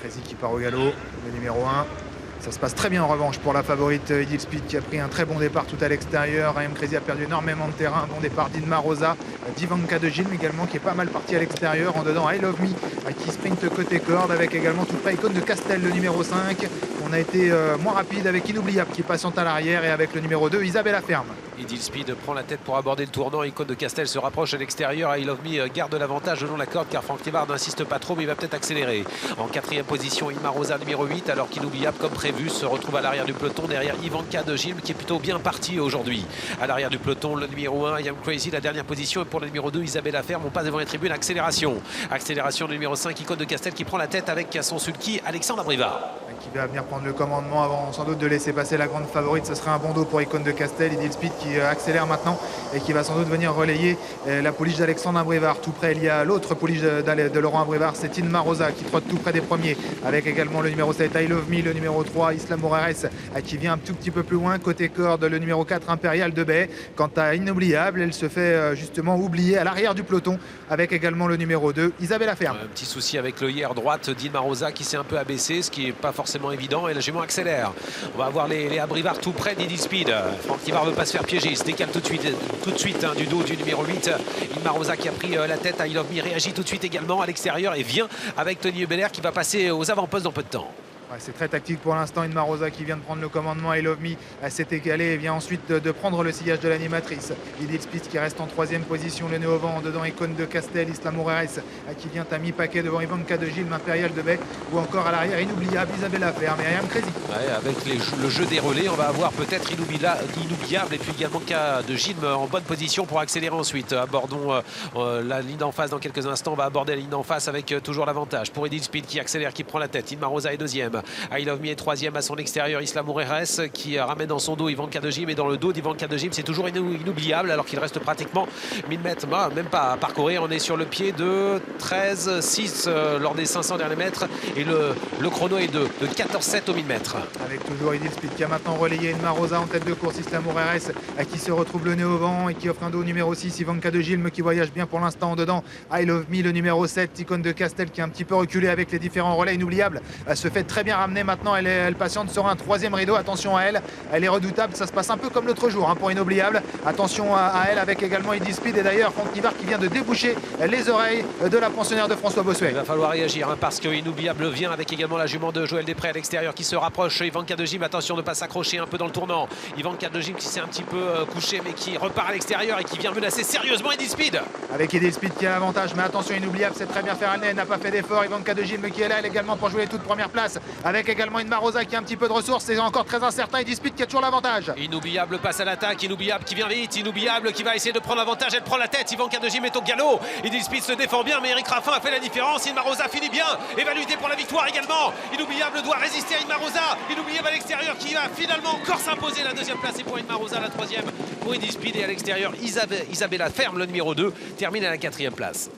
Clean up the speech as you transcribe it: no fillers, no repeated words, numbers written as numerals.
Crazy qui part au galop, le numéro 1. Ça se passe très bien en revanche pour la favorite Idil Speed qui a pris un très bon départ tout à l'extérieur. I Am Crazy a perdu énormément de terrain. Bon départ d'Inma Rosa, d'Ivanka de Gilles également qui est pas mal parti à l'extérieur. En dedans I Love Me qui sprint côté corde avec également tout près Icône de Castel, le numéro 5. On a été moins rapide avec Inoubliable qui patiente à l'arrière et avec le numéro 2 Isabella Ferme. Idil Speed prend la tête pour aborder le tournant. Icône de Castel se rapproche à l'extérieur. I Love Me garde l'avantage le long de la corde car Franck Thévard n'insiste pas trop mais il va peut-être accélérer. En quatrième position, Inma Rosa numéro 8 alors qu'Inoubliable comme prévu se retrouve à l'arrière du peloton derrière Ivanka de Gilles qui est plutôt bien parti aujourd'hui. À l'arrière du peloton, le numéro 1 I Am Crazy, la dernière position, et pour le numéro 2 Isabella Ferme, on passe devant les tribunes. Accélération du numéro 5 Icône de Castel qui prend la tête avec son sulky Alexandre Abrivard. Qui va venir prendre le commandement avant sans doute de laisser passer la grande favorite. Ce serait un bon dos pour Icône de Castel. Idil Speed qui accélère maintenant et qui va sans doute venir relayer la pouliche d'Alexandre Abrivard. Tout près, il y a l'autre pouliche de Laurent Abrivard, c'est Inma Rosa qui trotte tout près des premiers avec également le numéro 7 I Love Me, le numéro 3 Islam Morares qui vient un tout petit peu plus loin. Côté corde, le numéro 4 Impérial de Bay. Quant à Inoubliable, elle se fait justement oublier à l'arrière du peloton avec également le numéro 2 Isabella Ferme. Un petit souci avec l'œillère droite d'Inma Rosa qui s'est un peu abaissé, ce qui n'est pas forcément évident, et la jument accélère. On va avoir les Abrivard tout près d'Idil Speed. Franck Thévard ne veut pas se faire piéger, il se décale tout de suite du dos du numéro 8. Inma Rosa qui a pris la tête à I Love Me réagit tout de suite également à l'extérieur et vient avec Tony Hubelair qui va passer aux avant-postes dans peu de temps. Ouais, c'est très tactique pour l'instant. Inma Rosa qui vient de prendre le commandement. I Love Me s'est égalé et vient ensuite de prendre le sillage de l'animatrice. Idil Speed qui reste en troisième position. Le nez au vent. Dedans Icône de Castel, Islam Moraes qui vient à mi-paquet devant Ivanka de Gilles, Impérial de Bay. Ou encore à l'arrière Inoubliable, Isabella Ferme et I Am Crazy. Ouais, avec le jeu des relais, on va avoir peut-être Inoubliable et puis également K de Gilles en bonne position pour accélérer ensuite. Abordons la ligne d'en face dans quelques instants. On va aborder la ligne d'en face avec toujours l'avantage pour Idil Speed qui accélère, qui prend la tête. Inma Rosa est deuxième. I Love Me est troisième à son extérieur. Islam Moreres qui ramène dans son dos Ivanka de Gilles, et dans le dos d'Ivanka de Gilles c'est toujours Inoubliable alors qu'il reste pratiquement 1000 mètres, même pas à parcourir. On est sur le pied de 13,6 lors des 500 derniers mètres et le chrono est de 14,7 au 1000 mètres. Avec toujours Idil Speed qui a maintenant relayé Inma Rosa en tête de course. Islam Moreres qui se retrouve le nez au vent et qui offre un dos numéro 6 Ivanka de Gilles qui voyage bien pour l'instant dedans. I Love Me le numéro 7 Icône de Castel qui est un petit peu reculé avec les différents relais. Inoubliable se fait très bien ramener. Maintenant, elle patiente sur un troisième rideau. Attention à elle, elle est redoutable. Ça se passe un peu comme l'autre jour pour Inoubliable. Attention à elle avec également Idil Speed et d'ailleurs Franck Thévard qui vient de déboucher les oreilles de la pensionnaire de François Bossuet. Il va falloir réagir parce que Inoubliable vient avec également la jument de Joël Després à l'extérieur qui se rapproche. Ivanka de Gilles, attention de ne pas s'accrocher un peu dans le tournant. Ivanka de Gilles qui s'est un petit peu couché mais qui repart à l'extérieur et qui vient menacer sérieusement Idil Speed. Avec Idil Speed qui a l'avantage, mais attention Inoubliable, c'est très bien faire elle n'a pas fait d'effort. Ivanka de Gilles qui est là elle également pour jouer les toutes premières places avec également Inma Rosa qui a un petit peu de ressources, c'est encore très incertain. Idil Speed qui a toujours l'avantage. Inoubliable passe à l'attaque, Inoubliable qui vient vite, Inoubliable qui va essayer de prendre l'avantage, elle prend la tête, Ivanka de Gilles est au galop, Idil Speed se défend bien mais Eric Raffin a fait la différence. Inma Rosa finit bien et va lutter pour la victoire également. Inoubliable doit résister à Inma Rosa, Inoubliable à l'extérieur qui va finalement encore s'imposer. La deuxième place et pour Inma Rosa, la troisième pour Idil Speed, et à l'extérieur Isabella Ferme le numéro 2 termine à la quatrième place.